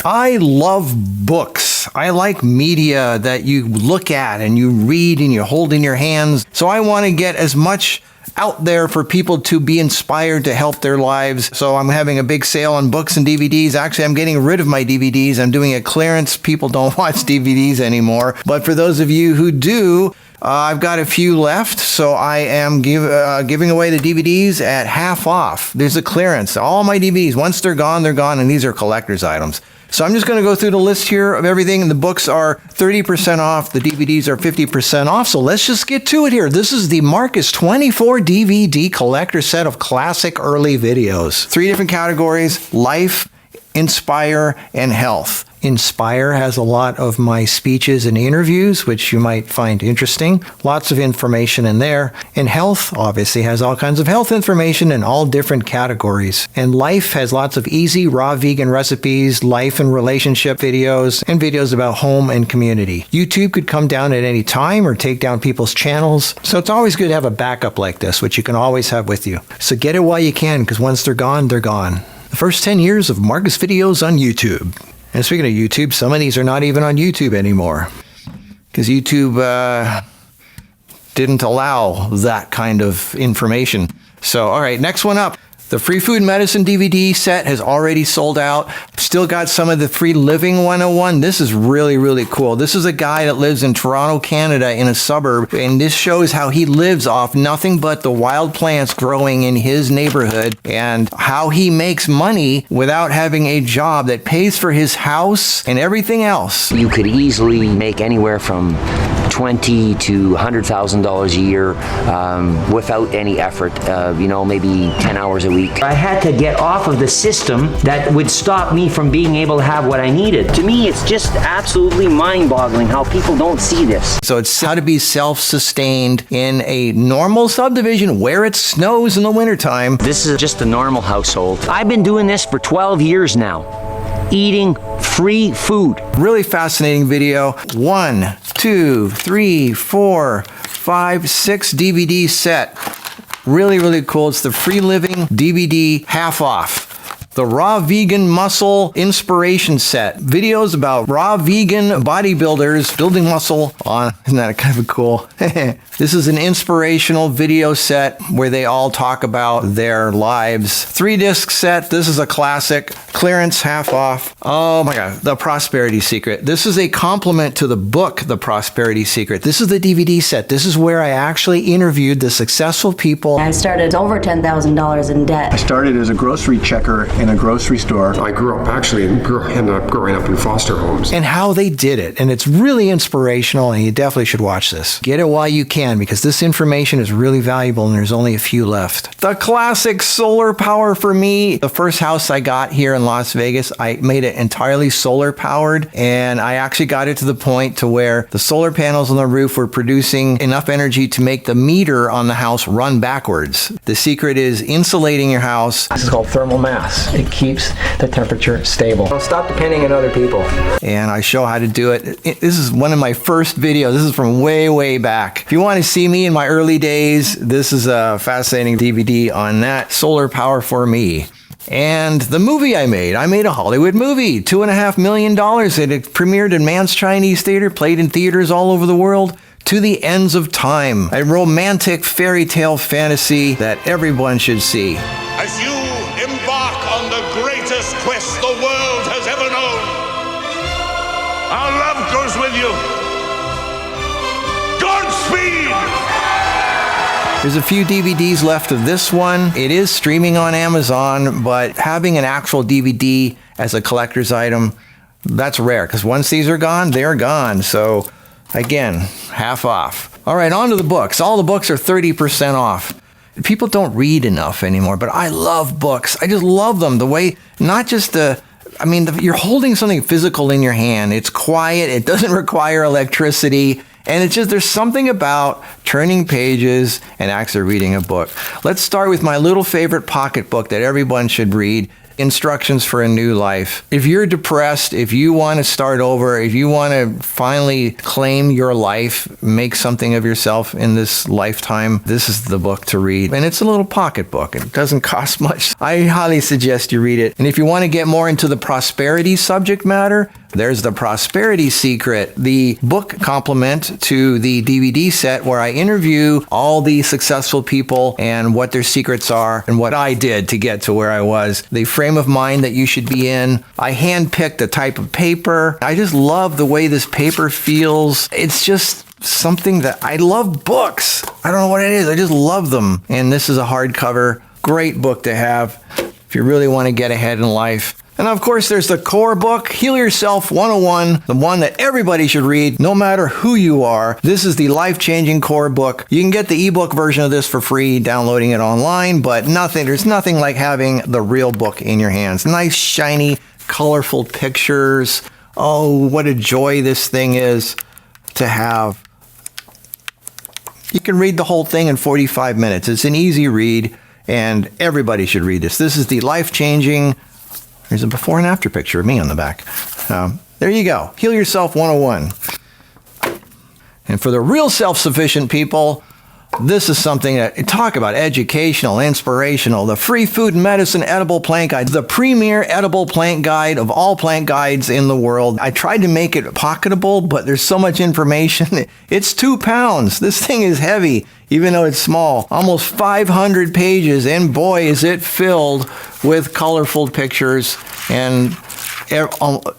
I love books. I like media that you look at and you read and you hold in your hands. So I want to get as much out there for people to be inspired to help their lives. So I'm having a big sale on books and DVDs. Actually, I'm getting rid of my DVDs. I'm doing a clearance. People don't watch DVDs anymore. But for those of you who do, I've got a few left, so I am giving away the DVDs at half off. There's a clearance. All my DVDs, once they're gone, and these are collector's items. So I'm just going to go through the list here of everything, and the books are 30% off. The DVDs are 50% off, so let's just get to it here. This is the Markus 24 DVD collector set of classic early videos. 3 different categories: life, inspire, and health. Inspire has a lot of my speeches and interviews, which you might find interesting. Lots of information in there. And health obviously has all kinds of health information in all different categories. And life has lots of easy, raw vegan recipes, life and relationship videos, and videos about home and community. YouTube could come down at any time or take down people's channels. So it's always good to have a backup like this, which you can always have with you. So get it while you can, because once they're gone, they're gone. The first 10 years of Markus videos on YouTube. And speaking of YouTube, some of these are not even on YouTube anymore, because YouTube didn't allow that kind of information. So, all right, next one up. The Free Food Medicine DVD set has already sold out. Still got some of the Free Living 101. This is really, really cool. This is a guy that lives in Toronto, Canada, in a suburb, and this shows how he lives off nothing but the wild plants growing in his neighborhood and how he makes money without having a job that pays for his house and everything else. You could easily make anywhere from $20,000 to $100,000 a year without any effort, maybe 10 hours a week. I had to get off of the system that would stop me from being able to have what I needed. To me, it's just absolutely mind-boggling how people don't see this. So it's how to be self-sustained in a normal subdivision where it snows in the wintertime. This is just a normal household. I've been doing this for 12 years now, eating free food. Really fascinating video. 1, 2, 3, 4, 5, 6 DVD set. Really, really cool. It's the Free Living DVD half off. The Raw Vegan Muscle Inspiration Set. Videos about raw vegan bodybuilders building muscle on. Isn't that kind of cool? This is an inspirational video set where they all talk about their lives. 3-disc set. This is a classic. Clearance, half off. Oh my God. The Prosperity Secret. This is a complement to the book, The Prosperity Secret. This is the DVD set. This is where I actually interviewed the successful people. I started over $10,000 in debt. I started as a grocery checker in a grocery store. I ended up growing up in foster homes. And how they did it. And it's really inspirational, and you definitely should watch this. Get it while you can, because this information is really valuable and there's only a few left. The classic solar power for me. The first house I got here in Las Vegas, I made it entirely solar powered, and I actually got it to the point to where the solar panels on the roof were producing enough energy to make the meter on the house run backwards. The secret is insulating your house. This is called thermal mass. It keeps the temperature stable. Don't stop depending on other people. And I show how to do it. This is one of my first videos. This is from way, way back. If you want to see me in my early days, this is a fascinating DVD on that. Solar power for me. And the movie I made a Hollywood movie, $2.5 million. It premiered in Mann's Chinese Theater, played in theaters all over the world. To the Ends of Time, a romantic fairy tale fantasy that everyone should see. As you embark on the greatest quest the world has ever known, our love goes with you. Godspeed! There's a few DVDs left of this one. It is streaming on Amazon, but having an actual DVD as a collector's item, that's rare, because once these are gone, they're gone. So again, half off. All right, on to the books. All the books are 30% off. People don't read enough anymore, but I love books. I just love them. The way, not just you're holding something physical in your hand. It's quiet. It doesn't require electricity. And it's just, there's something about turning pages and actually reading a book. Let's start with my little favorite pocketbook that everyone should read, Instructions for a New Life. If you're depressed, if you want to start over, if you want to finally claim your life, make something of yourself in this lifetime, this is the book to read. And it's a little pocketbook. It doesn't cost much. I highly suggest you read it. And if you want to get more into the prosperity subject matter, there's The Prosperity Secret, the book complement to the DVD set where I interview all the successful people and what their secrets are and what I did to get to where I was. The frame of mind that you should be in. I handpicked a type of paper. I just love the way this paper feels. It's just something that I love books. I don't know what it is. I just love them. And this is a hardcover. Great book to have if you really want to get ahead in life. And of course, there's the core book, Heal Yourself 101, the one that everybody should read, no matter who you are. This is the life-changing core book. You can get the ebook version of this for free, downloading it online, but there's nothing like having the real book in your hands. Nice, shiny, colorful pictures. Oh, what a joy this thing is to have. You can read the whole thing in 45 minutes. It's an easy read, and everybody should read this. This is the life-changing. There's a before and after picture of me on the back. There you go. Heal Yourself 101. And for the real self-sufficient people, this is something that, talk about educational, inspirational, the free food and medicine edible plant guide, the premier edible plant guide of all plant guides in the world. I tried to make it pocketable, but there's so much information. It's 2 pounds. This thing is heavy, even though it's small. Almost 500 pages, and boy, is it filled with colorful pictures and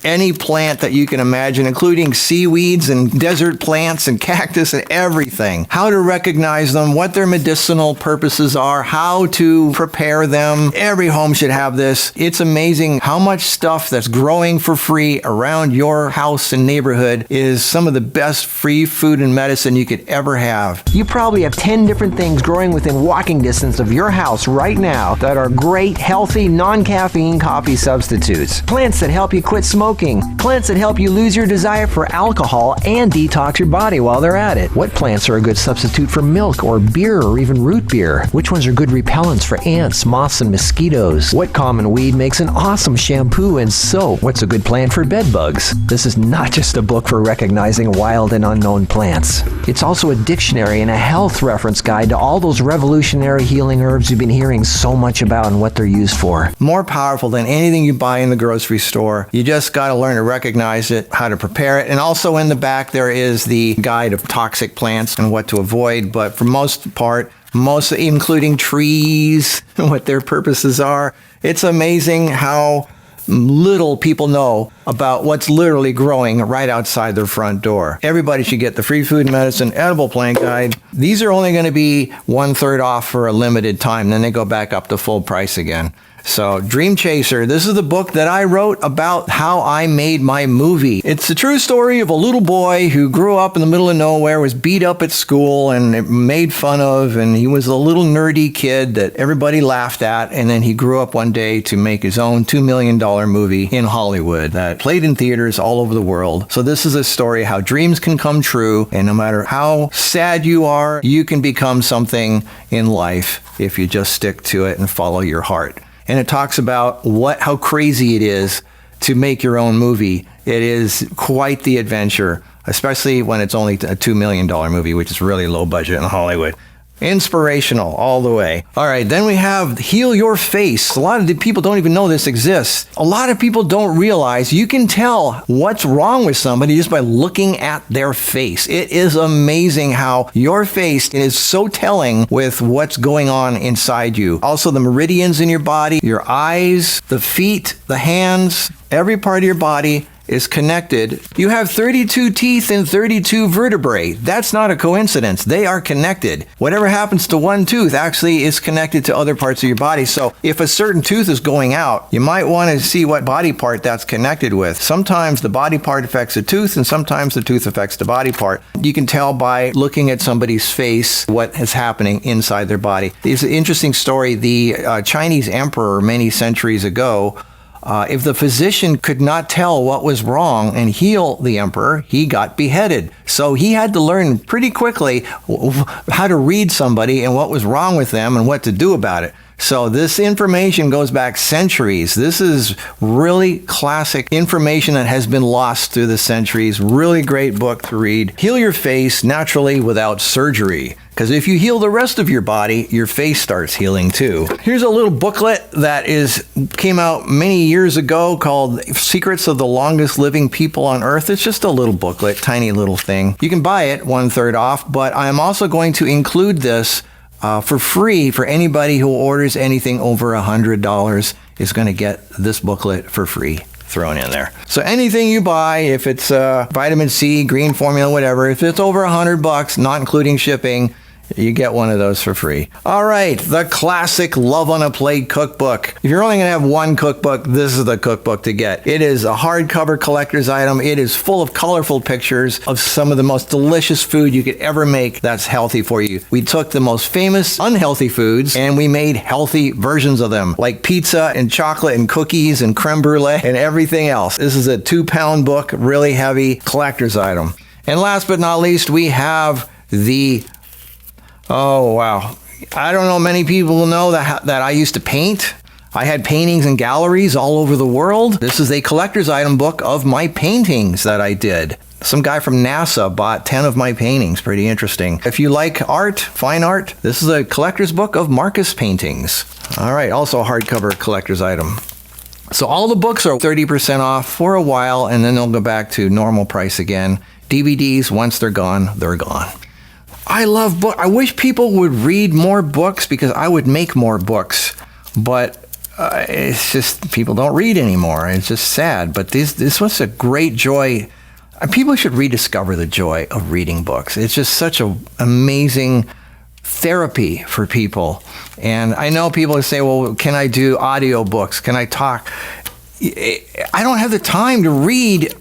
any plant that you can imagine, including seaweeds and desert plants and cactus and everything. How to recognize them, what their medicinal purposes are, how to prepare them. Every home should have this. It's amazing how much stuff that's growing for free around your house and neighborhood is some of the best free food and medicine you could ever have. You probably have 10 different things growing within walking distance of your house right now that are great, healthy, non-caffeine coffee substitutes. Plants that help you quit smoking. Plants that help you lose your desire for alcohol and detox your body while they're at it. What plants are a good substitute for milk or beer or even root beer? Which ones are good repellents for ants, moths, and mosquitoes? What common weed makes an awesome shampoo and soap? What's a good plant for bed bugs? This is not just a book for recognizing wild and unknown plants. It's also a dictionary and a health reference guide to all those revolutionary healing herbs you've been hearing so much about and what they're used for. More powerful than anything you buy in the grocery store. You just got to learn to recognize it, how to prepare it. And also in the back, there is the guide of toxic plants and what to avoid. But for most part, including trees and what their purposes are, it's amazing how little people know about what's literally growing right outside their front door. Everybody should get the Free Food and Medicine Edible Plant Guide. These are only going to be 1/3 off for a limited time. Then they go back up to full price again. So, Dream Chaser, this is the book that I wrote about how I made my movie. It's the true story of a little boy who grew up in the middle of nowhere, was beat up at school and made fun of, and he was a little nerdy kid that everybody laughed at, and then he grew up one day to make his own $2 million movie in Hollywood that played in theaters all over the world. So this is a story how dreams can come true, and no matter how sad you are, you can become something in life if you just stick to it and follow your heart. And it talks about how crazy it is to make your own movie. It is quite the adventure, especially when it's only a $2 million movie, which is really low budget in Hollywood. Inspirational all the way. All right, then we have Heal Your Face. A lot of the people don't even know this exists. A lot of people don't realize you can tell what's wrong with somebody just by looking at their face. It is amazing how your face is so telling with what's going on inside you. Also, the meridians in your body, your eyes, the feet, the hands, every part of your body is connected. You have 32 teeth and 32 vertebrae. That's not a coincidence. They are connected. Whatever happens to one tooth actually is connected to other parts of your body. So if a certain tooth is going out, you might want to see what body part that's connected with. Sometimes the body part affects the tooth, and sometimes the tooth affects the body part. You can tell by looking at somebody's face what is happening inside their body. It's an interesting story. The Chinese emperor many centuries ago If the physician could not tell what was wrong and heal the emperor, he got beheaded. So he had to learn pretty quickly how to read somebody and what was wrong with them and what to do about it. So this information goes back centuries. This is really classic information that has been lost through the centuries. Really great book to read. Heal your face naturally without surgery. Because if you heal the rest of your body, your face starts healing too. Here's a little booklet that came out many years ago called Secrets of the Longest Living People on Earth. It's just a little booklet, tiny little thing. You can buy it 1/3 off, but I'm also going to include this for free for anybody who orders anything over $100 is going to get this booklet for free thrown in there. So anything you buy, if it's vitamin C, green formula, whatever, if it's over $100, not including shipping, you get one of those for free. All right, the classic Love on a Plate cookbook. If you're only going to have one cookbook, this is the cookbook to get. It is a hardcover collector's item. It is full of colorful pictures of some of the most delicious food you could ever make that's healthy for you. We took the most famous unhealthy foods and we made healthy versions of them, like pizza and chocolate and cookies and creme brulee and everything else. This is a 2-pound book, really heavy collector's item. And last but not least, we have the oh, wow. I don't know many people know that I used to paint. I had paintings in galleries all over the world. This is a collector's item book of my paintings that I did. Some guy from NASA bought 10 of my paintings. Pretty interesting. If you like art, fine art, this is a collector's book of Markus paintings. All right, also a hardcover collector's item. So all the books are 30% off for a while, and then they'll go back to normal price again. DVDs, once they're gone, they're gone. I love books. I wish people would read more books because I would make more books. But it's just people don't read anymore. It's just sad. But this was a great joy. People should rediscover the joy of reading books. It's just such an amazing therapy for people. And I know people say, well, can I do audio books? Can I talk? I don't have the time to read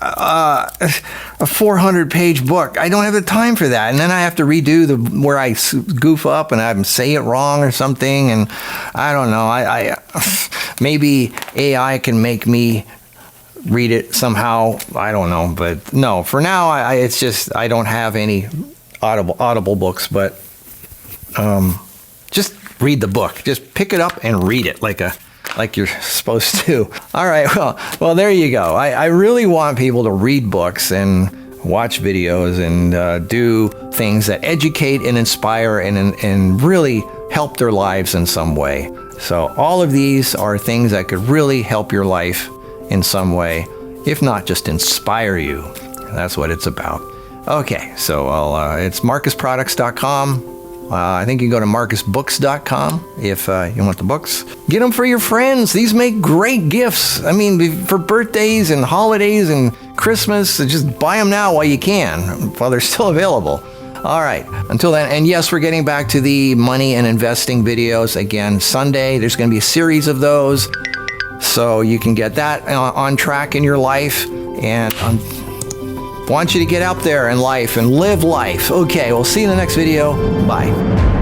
a 400-page book. I don't have the time for that. And then I have to redo where I goof up and I say it wrong or something. And I don't know. I maybe AI can make me read it somehow. I don't know. But no, for now, it's just I don't have any audible books. But just read the book. Just pick it up and read it like you're supposed to. All right, well, there you go. I really want people to read books and watch videos and do things that educate and inspire and really help their lives in some way. So all of these are things that could really help your life in some way, if not just inspire you. That's what it's about. Okay, so it's markusproducts.com. I think you can go to markusbooks.com if you want the books. Get them for your friends. These make great gifts. I mean, for birthdays and holidays and Christmas, just buy them now while you can, while they're still available. All right, until then, and yes, we're getting back to the money and investing videos again Sunday. There's going to be a series of those, so you can get that on track in your life. And want you to get out there in life and live life. Okay, we'll see you in the next video. Bye.